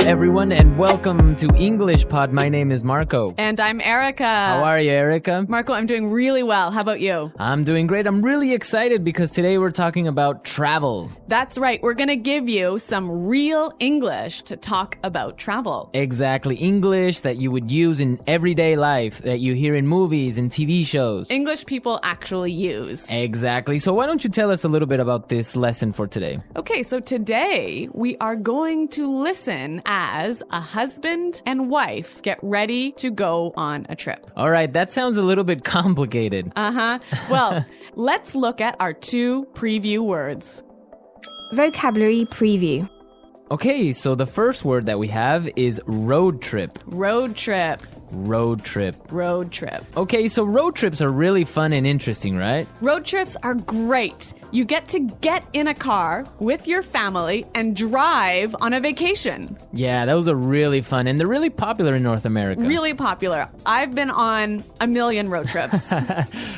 everyone, and welcome to English Pod. My name is Marco. And I'm Erica. How are you, Erica? Marco, I'm doing really well. How about you? I'm doing great. I'm really excited because today we're talking about travel. That's right. We're going to give you some real English to talk about travel. Exactly. English that you would use in everyday life, that you hear in movies and TV shows. English people actually use. Exactly. So why don't you tell us a little bit about this lesson for today? Okay, so today we are going to listen as a husband and wife get ready to go on a trip. All right, that sounds a little bit complicated. Well, let's look at our two preview words. Vocabulary preview. Okay, so the first word that we have is road trip. Road trip. Road trip. Road trip. Okay, so road trips are really fun and interesting, right? Road trips are great. You get to get in a car with your family and drive on a vacation. Yeah, those are really fun, and they're really popular in North America. Really popular. I've been on a million road trips.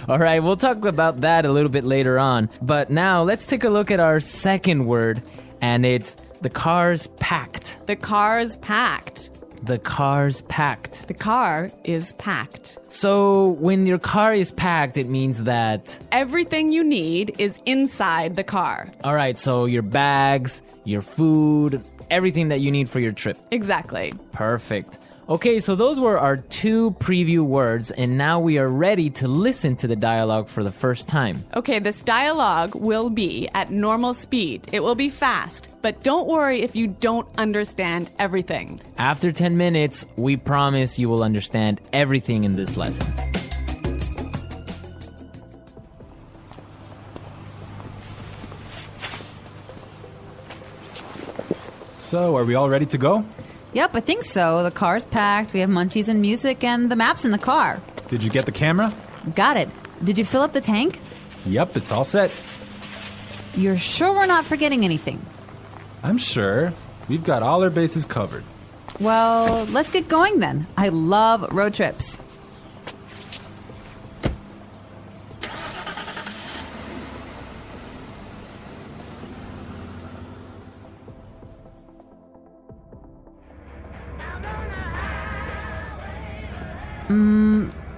All right, we'll talk about that a little bit later on. But now, let's take a look at our second word, and it's the car's packed. The car's packed. The car's packed. The car is packed. So when your car is packed, it means that everything you need is inside the car. All right, so your bags, your food, everything that you need for your trip. Exactly. Perfect. Okay, so those were our two preview words, and now we are ready to listen to the dialogue for the first time. Okay, this dialogue will be at normal speed. It will be fast, but don't worry if you don't understand everything. After 10 minutes, we promise you will understand everything in this lesson. So, are we all ready to go? Yep, I think so. The car's packed, we have munchies and music, and the map's in the car. Did you get the camera? Got it. Did you fill up the tank? Yep, it's all set. You're sure we're not forgetting anything? I'm sure. We've got all our bases covered. Well, let's get going then. I love road trips.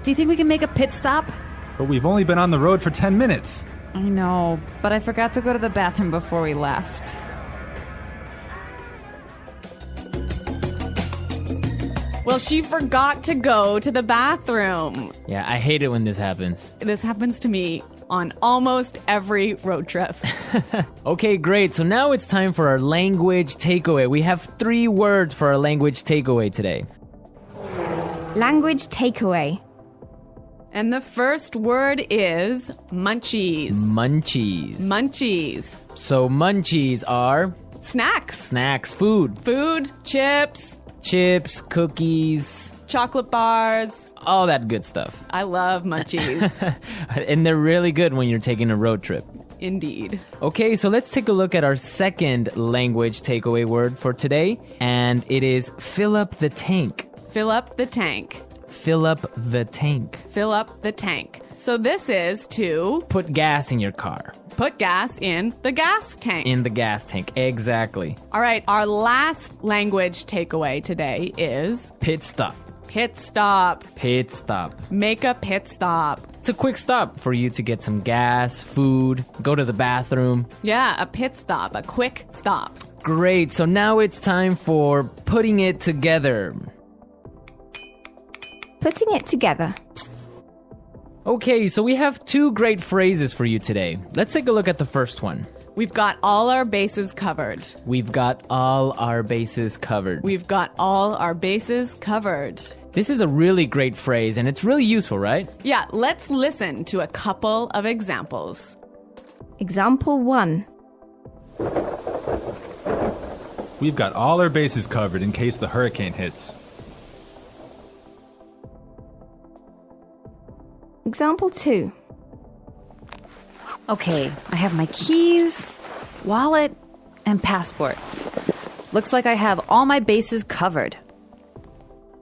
Do you think we can make a pit stop? But we've only been on the road for 10 minutes. I know, but I forgot to go to the bathroom before we left. Well, she forgot to go to the bathroom. Yeah, I hate it when this happens. This happens to me on almost every road trip. Okay, great. So now it's time for our language takeaway. We have 3 words for our language takeaway today. Language takeaway. And the first word is munchies. Munchies. Munchies. So munchies are Snacks. snacks, food. Food, chips, Chips, cookies, chocolate bars. all that good stuff. I love munchies. And they're really good when you're taking a road trip. Indeed. Okay, so let's take a look at our second language takeaway word for today, and it is fill up the tank. Fill up the tank. Fill up the tank. Fill up the tank. So this is to Put gas in your car. put gas in the gas tank. In the gas tank, exactly. All right, our last language takeaway today is Pit stop. pit stop. Pit stop. Make a pit stop. It's a quick stop for you to get some gas, food, go to the bathroom. Yeah, a pit stop, a quick stop. Great, so now it's time for putting it together. Putting it together. Okay, so we have 2 great phrases for you today. Let's take a look at the first one. We've got all our bases covered. We've got all our bases covered. We've got all our bases covered. This is a really great phrase, and it's really useful, right? Yeah, let's listen to a couple of examples. Example 1. We've got all our bases covered in case the hurricane hits. Example 2. Okay, I have my keys, wallet, and passport. Looks like I have all my bases covered.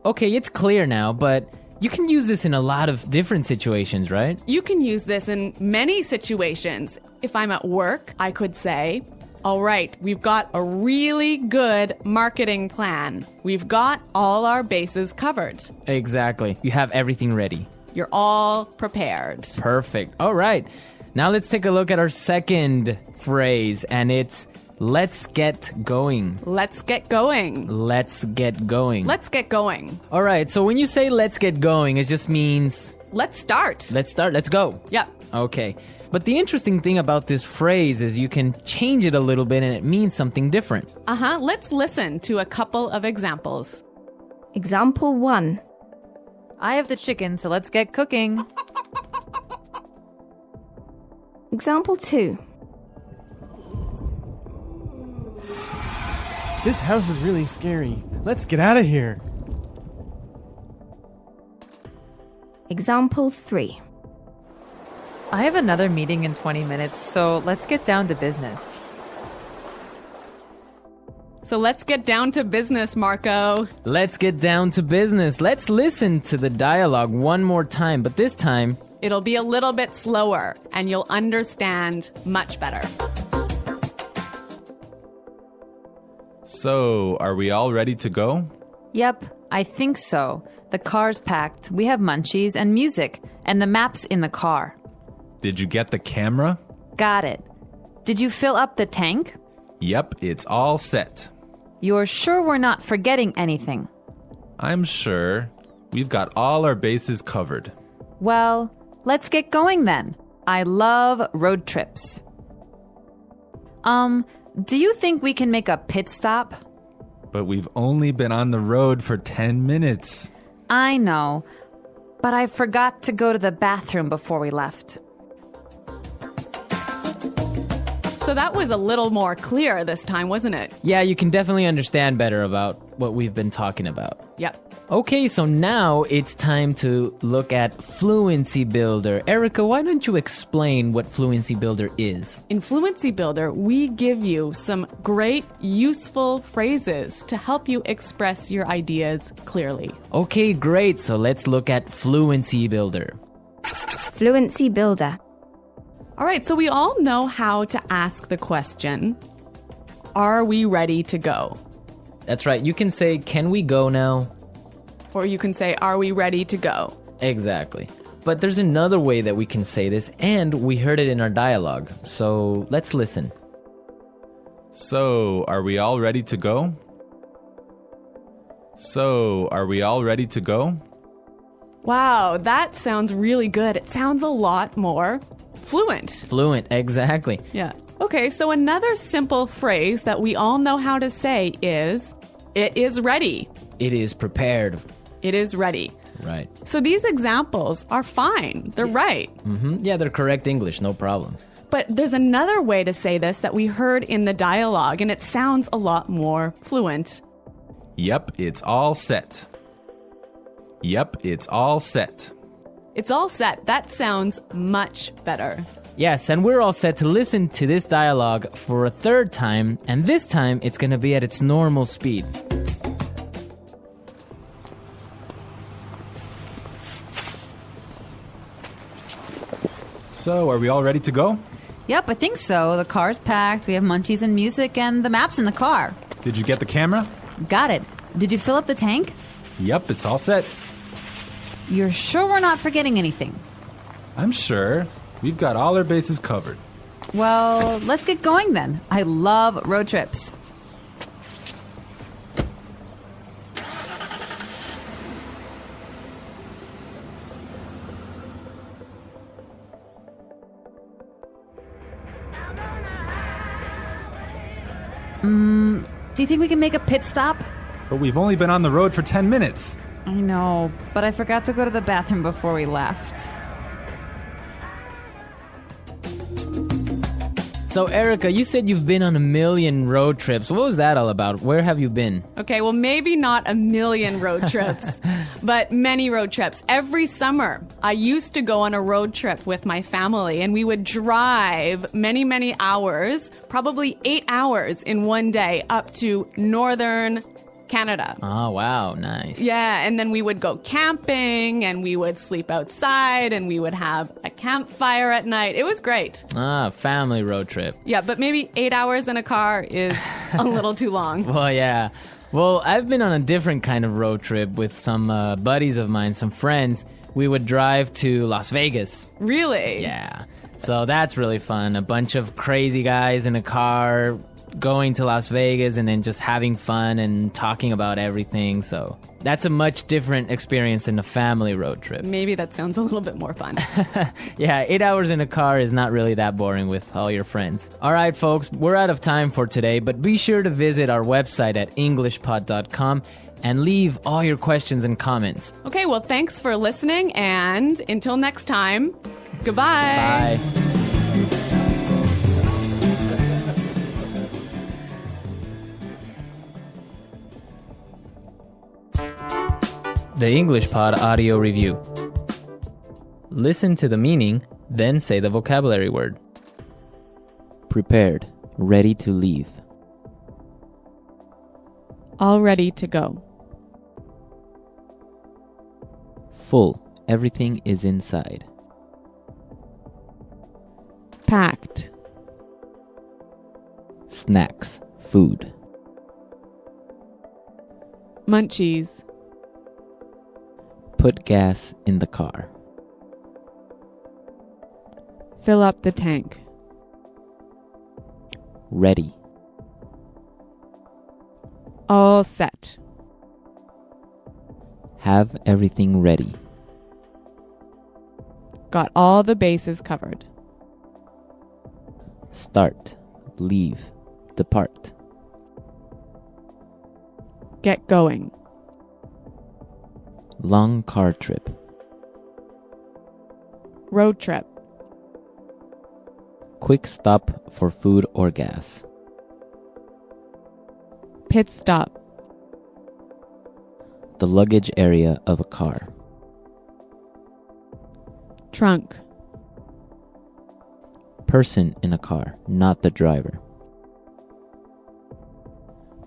Okay, it's clear now, but you can use this in a lot of different situations, right? You can use this in many situations. If I'm at work, I could say, All right, we've got a really good marketing plan. We've got all our bases covered. Exactly. You have everything ready. You're all prepared. Perfect. All right. Now let's take a look at our second phrase, and it's let's get going. Let's get going. Let's get going. Let's get going. All right. So when you say let's get going, it just means Let's start. let's start. Let's go. Yep. Okay. But the interesting thing about this phrase is you can change it a little bit and it means something different. Let's listen to a couple of examples. Example 1. I have the chicken, so let's get cooking. Example 2. This house is really scary. Let's get out of here. Example 3. I have another meeting in 20 minutes, so let's get down to business. So let's get down to business, Marco. Let's get down to business. Let's listen to the dialogue one more time, but this time, It'll be a little bit slower and you'll understand much better. So, are we all ready to go? Yep, I think so. The car's packed, we have munchies and music, and the map's in the car. Did you get the camera? Got it. Did you fill up the tank? Yep, it's all set. You're sure we're not forgetting anything? I'm sure. We've got all our bases covered. Well, let's get going then. I love road trips. Do you think we can make a pit stop? But we've only been on the road for 10 minutes. I know, but I forgot to go to the bathroom before we left. So that was a little more clear this time, wasn't it? yeah, you can definitely understand better about what we've been talking about. Yep. Okay, so now it's time to look at Fluency Builder. Erica, why don't you explain what Fluency Builder is? In Fluency Builder, we give you some great, useful phrases to help you express your ideas clearly. Okay, great. So let's look at Fluency Builder. Fluency Builder. All right, so we all know how to ask the question, are we ready to go? That's right. You can say, can we go now? Or you can say, are we ready to go? Exactly. But there's another way that we can say this, and we heard it in our dialogue. So let's listen. So, are we all ready to go? So, are we all ready to go? Wow, that sounds really good. It sounds a lot more fluent. Fluent, exactly. Yeah. Okay, so another simple phrase that we all know how to say is, it is ready. It is prepared. It is ready. Right. So these examples are fine. They're right. Yeah, they're correct English, no problem. But there's another way to say this that we heard in the dialogue, and it sounds a lot more fluent. Yep, it's all set. Yep, it's all set. It's all set. That sounds much better. Yes, and we're all set to listen to this dialogue for a third time, and this time it's going to be at its normal speed. So, are we all ready to go? Yep, I think so. The car's packed, we have munchies and music, and the map's in the car. Did you get the camera? Got it. Did you fill up the tank? Yep, it's all set. You're sure we're not forgetting anything? I'm sure. We've got all our bases covered. Well, let's get going then. I love road trips. Do you think we can make a pit stop? But we've only been on the road for 10 minutes. I know, but I forgot to go to the bathroom before we left. So, Erica, you said you've been on a million road trips. What was that all about? Where have you been? Okay, well, maybe not a million road trips, but many road trips. Every summer, I used to go on a road trip with my family, and we would drive many, many hours, probably 8 hours in one day, up to northern Canada. Oh, wow. Nice. Yeah, and then we would go camping and we would sleep outside and we would have a campfire at night. It was great. Family road trip. Yeah, but maybe 8 hours in a car is a little too long. Well, yeah. Well, I've been on a different kind of road trip with some buddies of mine, some friends. We would drive to Las Vegas. Really? Yeah. So that's really fun. A bunch of crazy guys in a car going to Las Vegas and then just having fun and talking about everything. So that's a much different experience than a family road trip. Maybe that sounds a little bit more fun. Yeah, 8 hours in a car is not really that boring with all your friends. All right, folks, we're out of time for today, but be sure to visit our website at englishpod.com and leave all your questions and comments. Okay, well, thanks for listening, and until next time, goodbye. Bye. The English Pod Audio Review. Listen to the meaning, then say the vocabulary word. Prepared, ready to leave. All ready to go. Full, everything is inside. Packed. Snacks, food. Munchies. Put gas in the car. Fill up the tank. Ready. All set. Have everything ready. Got all the bases covered. Start, leave, depart. Get going. Long car trip. Road trip. Quick stop for food or gas. Pit stop. The luggage area of a car. Trunk. Person in a car, not the driver.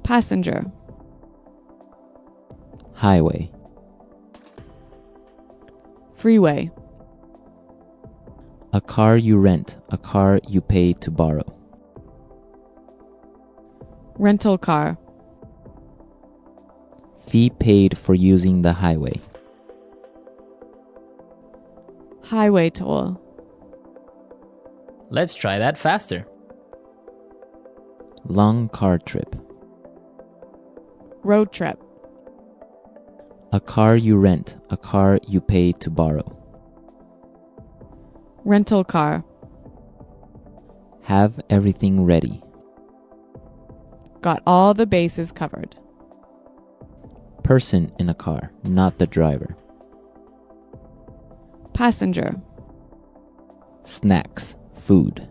Passenger. Highway. Freeway. A car you rent, a car you pay to borrow. Rental car. Fee paid for using the highway. Highway toll. Let's try that faster. Long car trip. Road trip. A car you rent, a car you pay to borrow. Rental car. Have everything ready. Got all the bases covered. Person in a car, not the driver. Passenger. Snacks, food.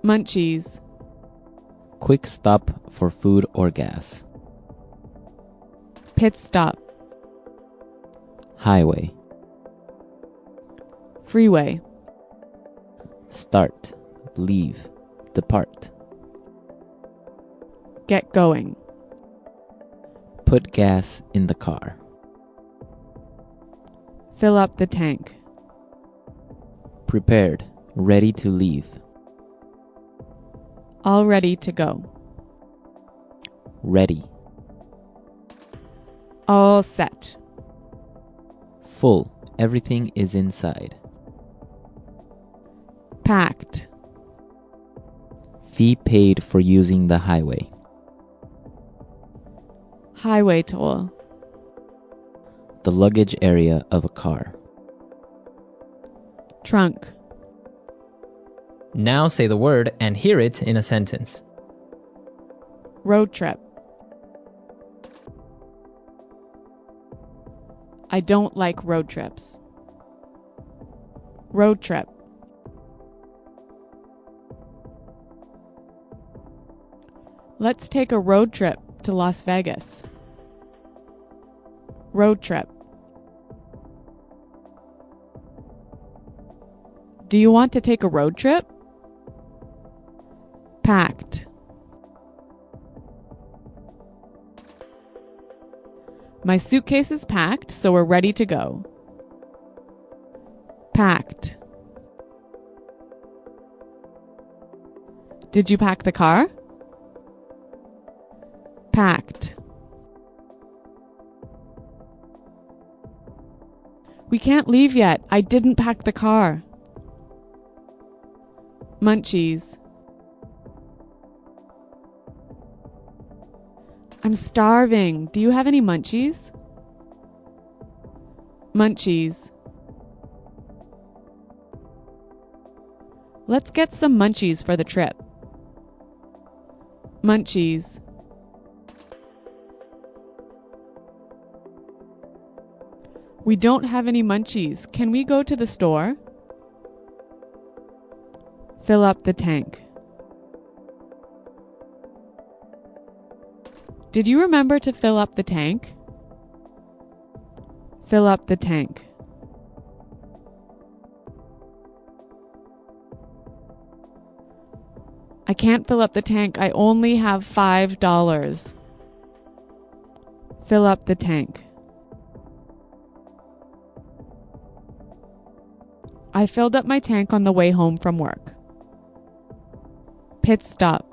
Munchies. Quick stop for food or gas. Pit stop. Highway. Freeway. Start, leave, depart. Get going. Put gas in the car. Fill up the tank. Prepared, ready to leave. All ready to go. Ready. All set. Full, everything is inside. Packed. Fee paid for using the highway. Highway toll. The luggage area of a car. Trunk. Now say the word and hear it in a sentence. Road trip. I don't like road trips. Road trip. Let's take a road trip to Las Vegas. Road trip. Do you want to take a road trip? Packed. My suitcase is packed, so we're ready to go. Packed. Did you pack the car? Packed. We can't leave yet. I didn't pack the car. Munchies. I'm starving. Do you have any munchies? Munchies. Let's get some munchies for the trip. Munchies. We don't have any munchies. Can we go to the store? Fill up the tank. Did you remember to fill up the tank? Fill up the tank. I can't fill up the tank. I only have $5. Fill up the tank. I filled up my tank on the way home from work. Pit stop.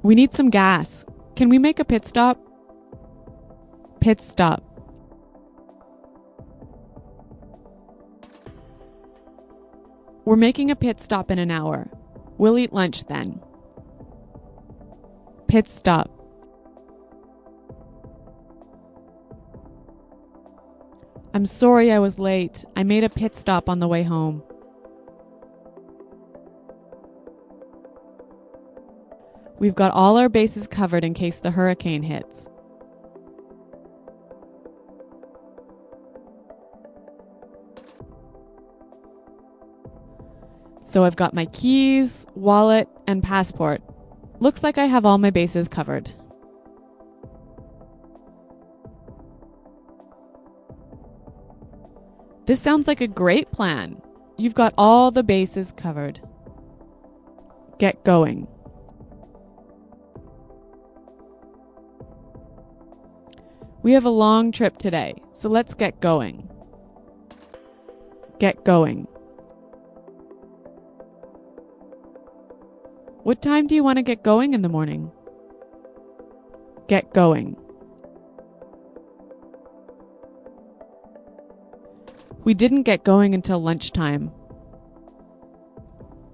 We need some gas. Can we make a pit stop? Pit stop. We're making a pit stop in an hour. We'll eat lunch then. Pit stop. I'm sorry I was late. I made a pit stop on the way home. We've got all our bases covered in case the hurricane hits. So I've got my keys, wallet, and passport. Looks like I have all my bases covered. This sounds like a great plan. You've got all the bases covered. Get going. We have a long trip today, so let's get going. Get going. What time do you want to get going in the morning? Get going. We didn't get going until lunchtime.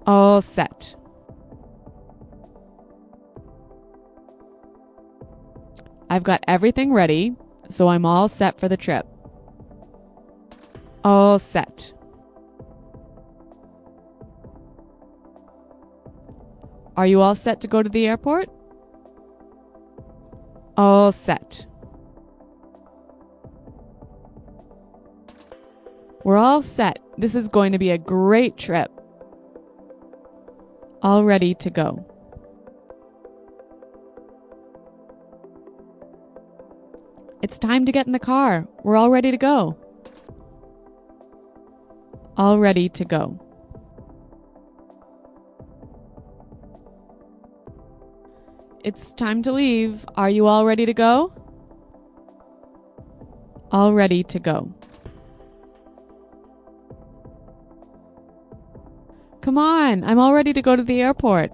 All set. I've got everything ready, so I'm all set for the trip. All set. Are you all set to go to the airport? All set. We're all set. This is going to be a great trip. All ready to go. It's time to get in the car. We're all ready to go. All ready to go. It's time to leave. Are you all ready to go? All ready to go. Come on, I'm all ready to go to the airport.